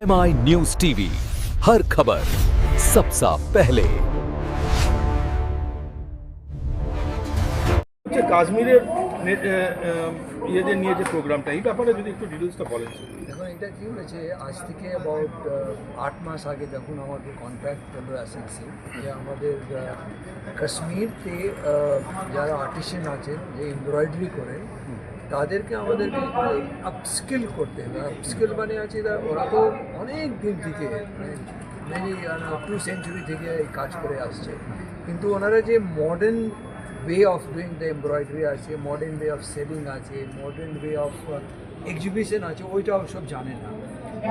MI news TV, हर खबर सबसे पहले। কাশ্মীরের ইয়েদের নিয়ে যে প্রোগ্রামটা এই ব্যাপারে যদি একটু ডিটেলসটা বলেন। এখন এটা কী হয়েছে, আজ থেকে অ্যাবাউট 8 মাস আগে যখন আমাদের কন্ট্রাক্ট হলো এসএনসি যে আমাদের কাশ্মীরতে যারা আর্টিশিয়ান আছেন যে এমব্রয়ডারি করেন তাদেরকে আমাদেরকে আপস্কিল করতে হবে। আপস্কিল মানে আছে ওরা তো অনেক দিন থেকে মেবি 2 সেঞ্চুরি থেকে এই কাজ করে আসছে, কিন্তু ওনারা যে modern way of doing the embroidery আছে, মডার্ন ওয়ে অফ সেলিং আছে, মডার্ন ওয়ে অফ এক্সিবিশন আছে, ওইটাও সব জানে না।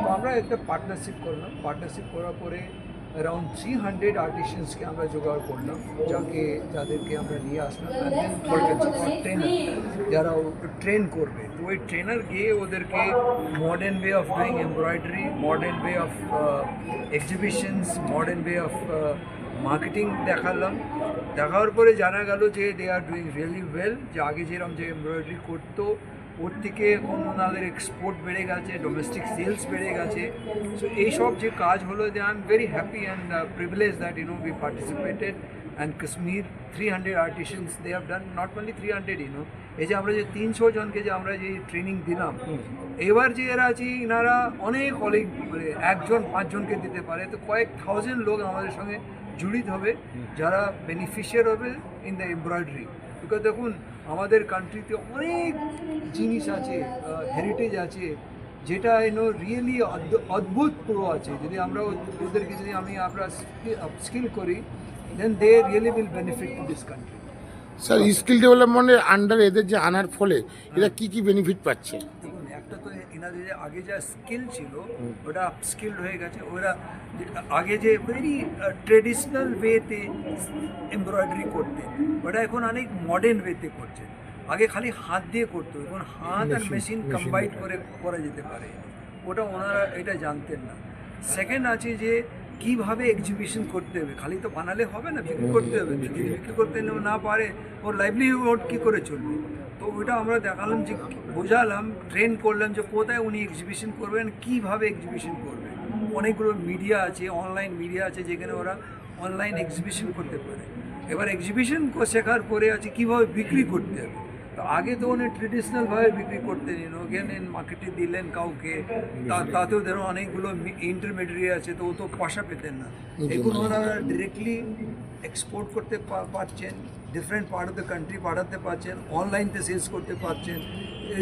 তো আমরা একটা পার্টনারশিপ করলাম, পার্টনারশিপ করার পরে অ্যারাউন্ড 300 আর্টিশিয়ানসকে আমরা জোগাড় করলাম, যাদেরকে আমরা নিয়ে আসলাম ট্রেনার যারা ট্রেন করবে। তো ওই ট্রেনার গিয়ে ওদেরকে modern way of doing embroidery, modern way of exhibitions, modern way of marketing দেখালাম। দেখার পরে জানা গেল যে দে আর ডুইং রিয়েলি ওয়েল, যে আগে যেরকম যে এমব্রয়ডারি করতো ওর থেকে এখন ওনাদের এক্সপোর্ট বেড়ে গেছে, ডোমেস্টিক সেলস বেড়ে গেছে। সো এইসব যে কাজ হলো, যে I am very happy and privilege that we participated and Kashmir 300 artisans they have done, not only 300 এই যে আমরা যে 300 জনকে যে আমরা যে ট্রেনিং দিলাম, এবার যে এরা আছে এনারা অনেক মানে 1 জন 5 জনকে দিতে পারে। তো কয়েক থাউজেন্ড লোক আমাদের সঙ্গে জড়িত হবে যারা বেনিফিশিয়ার হবে ইন দ্য এমব্রয়ডারি। বিকজ দেখুন আমাদের কান্ট্রিতে অনেক জিনিস আছে, হেরিটেজ আছে, যেটা রিয়েলি অদ্ভুত পুরো আছে। যদি আমরা ওদেরকে যদি আমরা স্কিল করি, then they really will benefit to this country. Sir, skill ডেভেলপমেন্টের আন্ডার এদের যে আনার ফলে এরা কি কি বেনিফিট পাচ্ছে? দেখুন, একটা তো এনাদের যে আগে যা স্কিল ছিল ওটা আপস্কিল্ড হয়ে গেছে। ওরা আগে যে ভেরি ট্রেডিশনাল ওয়েতে এমব্রয়ডারি করতে, ওটা এখন অনেক মডার্ন ওয়েতে করছে। আগে খালি হাত দিয়ে করতো, এখন হাত আর মেশিন কম্বাইন করে করা যেতে পারে। ওটা ওনারা এটা জানতেন না। সেকেন্ড আছে যে কীভাবে এক্সিবিশন করতে হবে, খালি তো বানালে হবে না, বিক্রি করতে হবে। যদি বিক্রি করতে না পারে ওর লাইভলিহুড কী করে চলবে? তো ওটা আমরা দেখালাম, যে বোঝালাম, ট্রেন করলাম যে কোথায় উনি এক্সিবিশন করবেন, কীভাবে এক্সিবিশন করবেন। অনেকগুলো মিডিয়া আছে, অনলাইন মিডিয়া আছে, যেখানে ওরা অনলাইন এক্সিবিশন করতে পারে। এবার এক্সিবিশন শেখার পরে আছে কীভাবে বিক্রি করতে হবে। তো আগে তো উনি ট্রেডিশনালভাবে বিক্রি করতেন, গেলেন মার্কেটে দিলেন কাউকে, তাতেও ধরো অনেকগুলো ইন্টারমিডিয়েট আছে, তো ও তো পয়সা পেতেন না। এখন ওনারা ডিরেক্টলি এক্সপোর্ট করতে পারছেন, different part of the country পাঠাতে পারছেন, অনলাইনতে সেলস করতে পারছেন।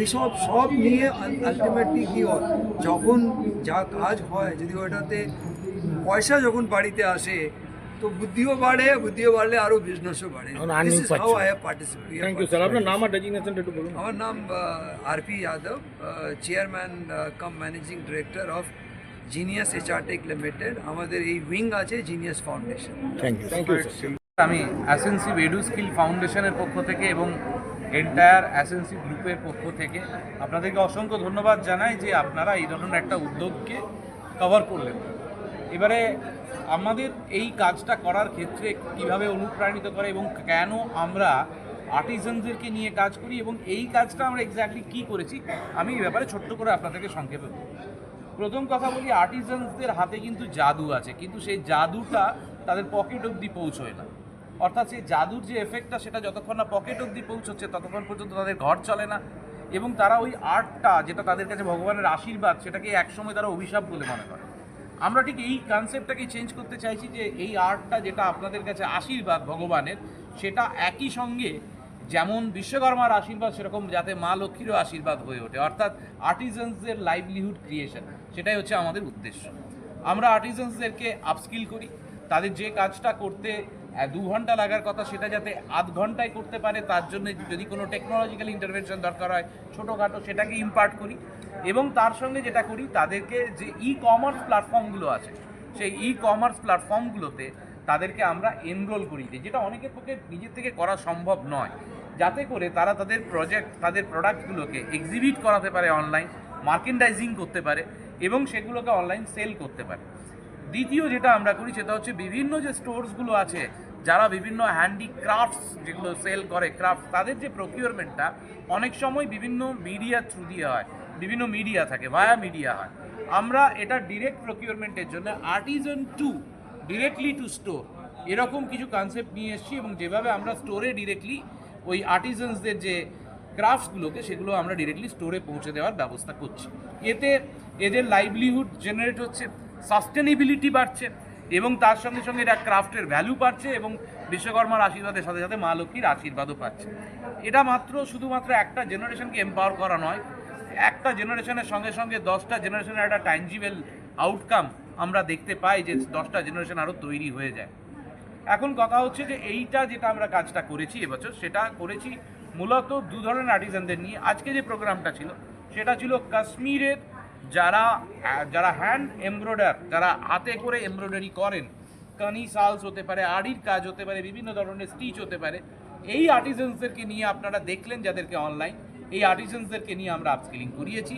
এইসব সব নিয়ে আলটিমেটলি কী হয়, যখন যা কাজ হয়, যদি ওটাতে পয়সা যখন বাড়িতে আসে তো বুদ্ধিও বাড়লে আরও বিজনেসও বাড়ে। This is how I have participated. Thank you sir. আপনার নাম আর ডেজিগনেশনটা একটু বলুন। আমার নাম RP Yadav, chairman cum managing director of genius HR tech limited. আমাদের এই উইং আছে genius foundation. Thank you sir. আমি অ্যাসেন্সি এডু স্কিল ফাউন্ডেশনের পক্ষ থেকে এবং এন্টায়ার অ্যাসেন্সি গ্রুপের পক্ষ থেকে আপনাদেরকে অসংখ্য ধন্যবাদ জানাই যে আপনারা এই ধরনের একটা উদ্যোগকে কভার করলেন। এবারে আমাদের এই কাজটা করার ক্ষেত্রে কিভাবে অনুপ্রাণিত করে এবং কেন আমরা আর্টিজানদেরকে নিয়ে কাজ করি এবং এই কাজটা আমরা এক্স্যাক্টলি কী করেছি, আমি এই ব্যাপারে ছোট্ট করে আপনাদেরকে সংক্ষেপে বলব। প্রথম কথা বলি, আর্টিজানসদের হাতে কিন্তু জাদু আছে, কিন্তু সেই জাদুটা তাদের পকেট অবধি পৌঁছয় না। অর্থাৎ সেই জাদুর যে এফেক্টটা, সেটা যতক্ষণ না পকেট অবধি পৌঁছচ্ছে ততক্ষণ পর্যন্ত তাদের ঘর চলে না। এবং তারা ওই আর্টটা, যেটা তাদের কাছে ভগবানের আশীর্বাদ, সেটাকে একসময় তারা অভিশাপ বলে মনে করে। আমরা ঠিক এই কনসেপ্টটাকে চেঞ্জ করতে চাইছি, যে এই আর্টটা যেটা আপনাদের কাছে আশীর্বাদ ভগবানের, সেটা একই সঙ্গে যেমন বিশ্বকর্মার আশীর্বাদ, সেরকম যাতে মা লক্ষ্মীরও আশীর্বাদ হয়ে ওঠে। অর্থাৎ আর্টিজানসদের লাইভলিহুড ক্রিয়েশন, সেটাই হচ্ছে আমাদের উদ্দেশ্য। আমরা আর্টিজানসদেরকে আপস্কিল করি, তাদের যে কাজটা করতে 2 ঘন্টা লাগার কথা সেটা যাতে আধ ঘন্টায় করতে পারে, তার জন্য যদি কোনো টেকনোলজিক্যাল ইন্টারভেনশন দরকার হয় ছোটোখাটো, সেটাকে ইম্পার্ট করি। এবং তার সঙ্গে যেটা করি, তাদেরকে যে কমার্স প্ল্যাটফর্মগুলো আছে, সেই কমার্স প্ল্যাটফর্মগুলোতে তাদেরকে আমরা এনরোল করি দিই, যেটা অনেকের পক্ষে নিজের থেকে করা সম্ভব নয়, যাতে করে তারা তাদের তাদের প্রোডাক্টগুলোকে এক্সিবিট করাতে পারে, অনলাইন মার্কেন্ডাইজিং করতে পারে এবং সেগুলোকে অনলাইন সেল করতে পারে। দ্বিতীয় যেটা আমরা করি সেটা হচ্ছে বিভিন্ন যে স্টোরসগুলো আছে, যারা বিভিন্ন হ্যান্ডিক্রাফটস যেগুলো সেল করে, ক্রাফট, তাদের যে প্রকিউরমেন্টটা অনেক সময় বিভিন্ন মিডিয়া থ্রু দিয়ে হয়, বিভিন্ন মিডিয়া থাকে, ভায়া মিডিয়া হয়। আমরা এটা ডিরেক্ট প্রকিউরমেন্টের জন্য artisan to directly to store এরকম কিছু কনসেপ্ট নিয়ে এসেছি, এবং যেভাবে আমরা স্টোরে ডিরেক্টলি ওই আর্টিজানসদের যে ক্রাফটসগুলোকে সেগুলো আমরা ডিরেক্টলি স্টোরে পৌঁছে দেওয়ার ব্যবস্থা করছি। এতে এদের লাইভলিহুড জেনারেট হচ্ছে, সাস্টেনেবিলিটি বাড়ছে, এবং তার সঙ্গে সঙ্গে এটা ক্রাফটের ভ্যালু বাড়ছে, এবং বিশ্বকর্মার আশীর্বাদের সাথে সাথে মা লক্ষ্মীর আশীর্বাদও পাচ্ছে। এটা শুধুমাত্র একটা জেনারেশনকে এম্পাওয়ার করা নয়, একটা জেনারেশনের সঙ্গে সঙ্গে 10টা জেনারেশনের একটা ট্যাঞ্জিবল আউটকাম আমরা দেখতে পাই, যে 10টা জেনারেশন আরও তৈরি হয়ে যায়। এখন কথা হচ্ছে যে এইটা যেটা আমরা কাজটা করেছি এবছর, সেটা করেছি মূলত দু ধরনের আর্টিজানদের নিয়ে। আজকে যে প্রোগ্রামটা ছিল সেটা ছিল কাশ্মীরের যারা হ্যান্ড এমব্রয়ডার, যারা হাতে করে এমব্রয়ডারি করেন, কানি সালস হতে পারে, আড়ির কাজ হতে পারে, বিভিন্ন ধরনের স্টিচ হতে পারে, এই আর্টিজানসদেরকে নিয়ে আপনারা দেখলেন যাদেরকে অনলাইন, এই আর্টিজানসদেরকে নিয়ে আমরা আপস্কিলিং করিয়েছি,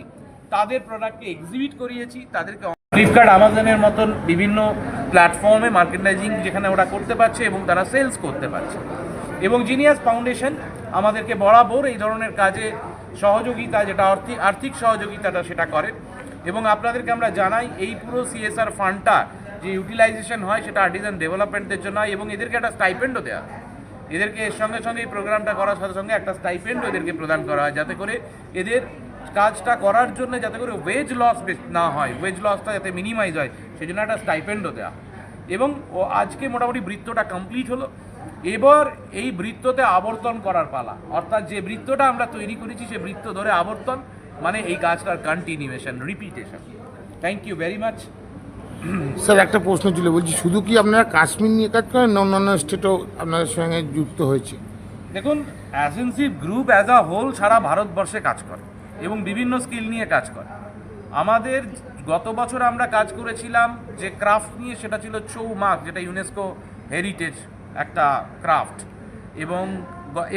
তাদের প্রোডাক্টকে এক্সিবিট করিয়েছি, তাদেরকে ফ্লিপকার্ট আমাজনের মতন বিভিন্ন প্ল্যাটফর্মে মার্কেন্ডাইজিং যেখানে ওরা করতে পারছে এবং তারা সেলস করতে পারছে। এবং জিনিয়াস ফাউন্ডেশন আমাদেরকে বরাবর এই ধরনের কাজে সহযোগিতা, যেটা আর্থিক সহযোগিতাটা সেটা করে। এবং আপনাদেরকে আমরা জানাই এই পুরো CSR ফান্ডটা যে ইউটিলাইজেশন হয় সেটা আর্টিজান ডেভেলপমেন্টের জন্য হয়, এবং এদেরকে একটা স্টাইপেন্ডও দেওয়া হয়। এদেরকে এর সঙ্গে সঙ্গে এই প্রোগ্রামটা করার সাথে সঙ্গে একটা স্টাইপেন্ডও এদেরকে প্রদান করা হয়, যাতে করে এদের কাজটা করার জন্য যাতে করে ওয়েজ লস না হয়, ওয়েজ লসটা যাতে মিনিমাইজ হয়, সেই জন্য একটা স্টাইপেন্ডও দেওয়া। এবং আজকে মোটামুটি বৃত্তটা কমপ্লিট হলো। এবার এই বৃত্ততে আবর্তন করার পালা, অর্থাৎ যে বৃত্তটা আমরা তৈরি করেছি সে বৃত্ত ধরে আবর্তন, মানে এই কাজটার continuation, repetition. Thank you very much. Sir একটা প্রশ্ন ছিল, বলছি শুধু কি আপনারা কাশ্মীর নিয়ে কাজ করেন না অন্যান্য স্টেটও আপনাদের সঙ্গে যুক্ত হয়েছে? দেখুন, অ্যাসেন্সিভ গ্রুপ অ্যাজ আ হোল সারা ভারতবর্ষে কাজ করে এবং বিভিন্ন স্কিল নিয়ে কাজ করে। আমাদের গত বছর আমরা কাজ করেছিলাম যে ক্রাফট নিয়ে, সেটা ছিল ছৌ মাক, যেটা ইউনেস্কো হেরিটেজ একটা ক্রাফট। এবং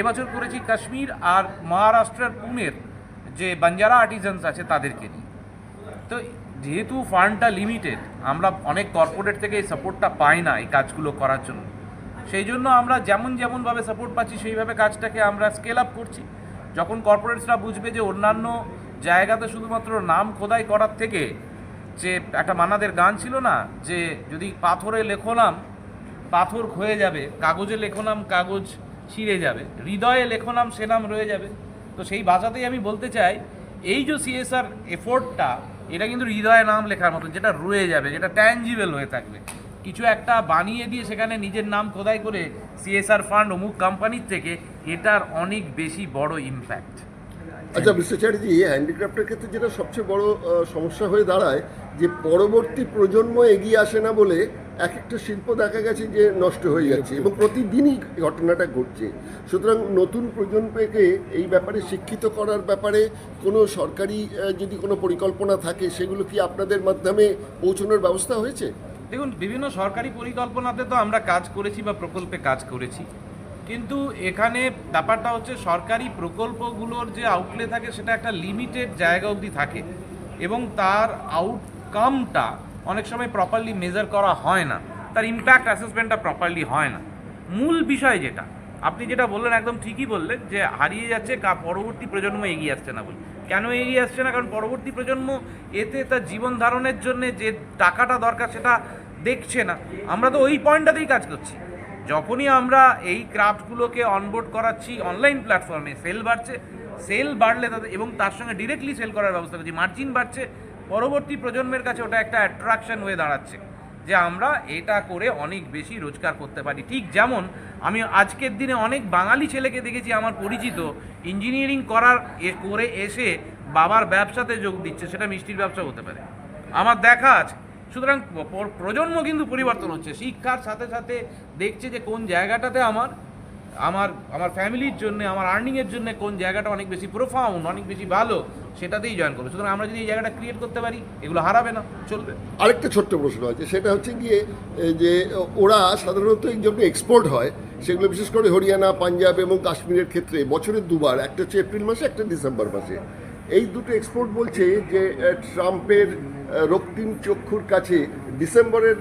এবছর করেছি কাশ্মীর আর মহারাষ্ট্রের পুনের যে বাঞ্জারা আর্টিজানস আছে তাদেরকে নিয়ে। তো যেহেতু ফান্ডটা লিমিটেড, আমরা অনেক কর্পোরেট থেকে এই সাপোর্টটা পাই না এই কাজগুলো করার জন্য, সেই জন্য আমরা যেমনভাবে সাপোর্ট পাচ্ছি সেইভাবে কাজটাকে আমরা স্কেল আপ করছি। যখন কর্পোরেটসরা বুঝবে যে অন্যান্য জায়গাতে শুধুমাত্র নাম খোদাই করার থেকে, যে একটা মানাদের গান ছিল না, যে যদি পাথরে লেখো নাম পাথর ক্ষয়ে যাবে, কাগজে লেখো নাম কাগজ ছিঁড়ে যাবে, হৃদয়ে লেখো নাম সে নাম রয়ে যাবে। তো সেই ভাষাতেই আমি বলতে চাই, এই যে CSR এফোর্টটা, এটা কিন্তু হৃদয়ে নাম লেখার মতন, যেটা রয়ে যাবে, যেটা ট্যাঞ্জিবল হয়ে থাকবে। কিছু একটা বানিয়ে দিয়ে সেখানে নিজের নাম খোদাই করে CSR ফান্ড অমুক কোম্পানির থেকে, এটার অনেক বেশি বড় ইম্প্যাক্ট। আচ্ছা মিস্টার চ্যাটার্জি, হ্যান্ডিক্রাফটের ক্ষেত্রে যেটা সবচেয়ে বড় সমস্যা হয়ে দাঁড়ায়, যে পরবর্তী প্রজন্ম এগিয়ে আসে না বলে এক একটা শিল্প দেখা গেছে যে নষ্ট হয়ে যাচ্ছে, এবং প্রতিদিনই ঘটনাটা ঘটছে। সুতরাং নতুন প্রজন্মকে এই ব্যাপারে শিক্ষিত করার ব্যাপারে কোনো সরকারি যদি কোনো পরিকল্পনা থাকে, সেগুলো কি আপনাদের মাধ্যমে পৌঁছানোর ব্যবস্থা হয়েছে? দেখুন, বিভিন্ন সরকারি পরিকল্পনাতে তো আমরা কাজ করেছি বা প্রকল্পে কাজ করেছি, কিন্তু এখানে ব্যাপারটা হচ্ছে সরকারি প্রকল্পগুলোর যে আউটলে থাকে সেটা একটা লিমিটেড জায়গা অবধি থাকে, এবং তার আউটকামটা অনেক সময় প্রপারলি মেজার করা হয় না, তার ইম্প্যাক্ট অ্যাসেসমেন্টটা প্রপারলি হয় না। মূল বিষয় যেটা আপনি যেটা বললেন, একদম ঠিকই বললেন, যে হারিয়ে যাচ্ছে, পরবর্তী প্রজন্ম এগিয়ে আসছে না বলে। কেন এগিয়ে আসছে না? কারণ পরবর্তী প্রজন্ম এতে তার জীবন ধারণের জন্য যে টাকাটা দরকার সেটা দেখছে না। আমরা তো ওই পয়েন্টটাতেই কাজ করছি। যখনই আমরা এই ক্রাফটগুলোকে অনবোর্ড করাচ্ছি অনলাইন প্ল্যাটফর্মে, সেল বাড়ছে, সেল বাড়লে তাদের, এবং তার সঙ্গে ডিরেক্টলি সেল করার ব্যবস্থা করছি, মার্জিন বাড়ছে, পরবর্তী প্রজন্মের কাছে ওটা একটা অ্যাট্রাকশন হয়ে দাঁড়াচ্ছে যে আমরা এটা করে অনেক বেশি রোজগার করতে পারি। ঠিক যেমন আমি আজকের দিনে অনেক বাঙালি ছেলেকে দেখেছি আমার পরিচিত, ইঞ্জিনিয়ারিং করে এসে বাবার ব্যবসাতে যোগ দিচ্ছে, সেটা মিষ্টির ব্যবসা হতে পারে, আমার দেখা আছে। সুতরাং প্রজন্ম কিন্তু পরিবর্তন হচ্ছে, শিক্ষার সাথে সাথে দেখছে যে কোন জায়গাটাতে আমার আমার আমার ফ্যামিলির জন্য, আমার আর্নিংয়ের জন্য কোন জায়গাটা অনেক বেশি প্রোফাউন্ড, অনেক বেশি ভালো, সেটাতেই জয়েন করবে। সুতরাং আমরা যদি এই জায়গাটা ক্রিয়েট করতে পারি, এগুলো হারাবে না, চলবে। আরেকটা ছোট্ট প্রশ্ন আছে, সেটা হচ্ছে গিয়ে যে ওরা সাধারণত যখন এক্সপোর্ট হয়, সেগুলো বিশেষ করে হরিয়ানা, পাঞ্জাব এবং কাশ্মীরের ক্ষেত্রে বছরে দুবার, একটা হচ্ছে এপ্রিল মাসে, একটা ডিসেম্বর মাসে। এই দুটো এক্সপোর্ট বলছে যে ট্রাম্পের রক্তিম চক্ষুর কাছে ডিসেম্বরের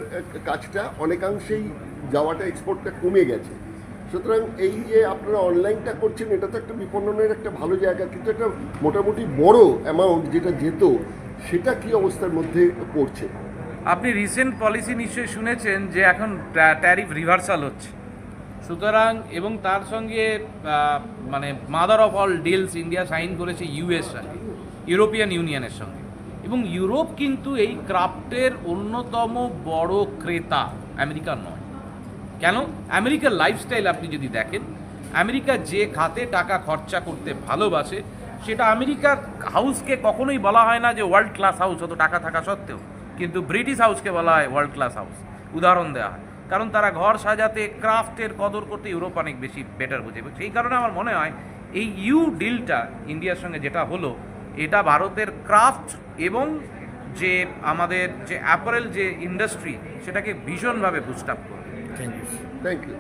কাজটা অনেকাংশেই যাওয়াটা, এক্সপোর্টটা কমে গেছে। সুতরাং এই যে আপনারা অনলাইনটা করছেন, এটা তো একটা বিপণনের একটা ভালো জায়গা, কিন্তু একটা মোটামুটি বড় অ্যামাউন্ট যেটা যেত, সেটা কি অবস্থার মধ্যে পড়ছে? আপনি রিসেন্ট পলিসি নিশ্চয়ই শুনেছেন যে এখন ট্যারিফ রিভার্সাল হচ্ছে, সুতরাং এবং তার সঙ্গে মানে mother of all deals India sign করেছে ইউএস সঙ্গে, ইউরোপিয়ান ইউনিয়নের সঙ্গে, এবং ইউরোপ কিন্তু এই ক্রাফটের অন্যতম বড় ক্রেতা, আমেরিকা নয়। কেন? আমেরিকার লাইফস্টাইল আপনি যদি দেখেন, আমেরিকা যে খাতে টাকা খরচা করতে ভালোবাসে, সেটা আমেরিকার হাউসকে কখনোই বলা হয় না যে ওয়ার্ল্ড ক্লাস হাউস, অত টাকা থাকা সত্ত্বেও, কিন্তু ব্রিটিশ হাউসকে বলা হয় ওয়ার্ল্ড ক্লাস হাউস, উদাহরণ দেওয়া হয়, কারণ তারা ঘর সাজাতে, ক্রাফটের কদর করতে ইউরোপ অনেক বেশি বেটার বোঝে। সেই কারণে আমার মনে হয় এই ডিলটা ইন্ডিয়ার সঙ্গে যেটা হলো, এটা ভারতের ক্রাফট এবং যে আমাদের যে অ্যাপারেল যে ইন্ডাস্ট্রি, সেটাকে ভীষণভাবে বুস্ট আপ করবে। Thank you. Thank you.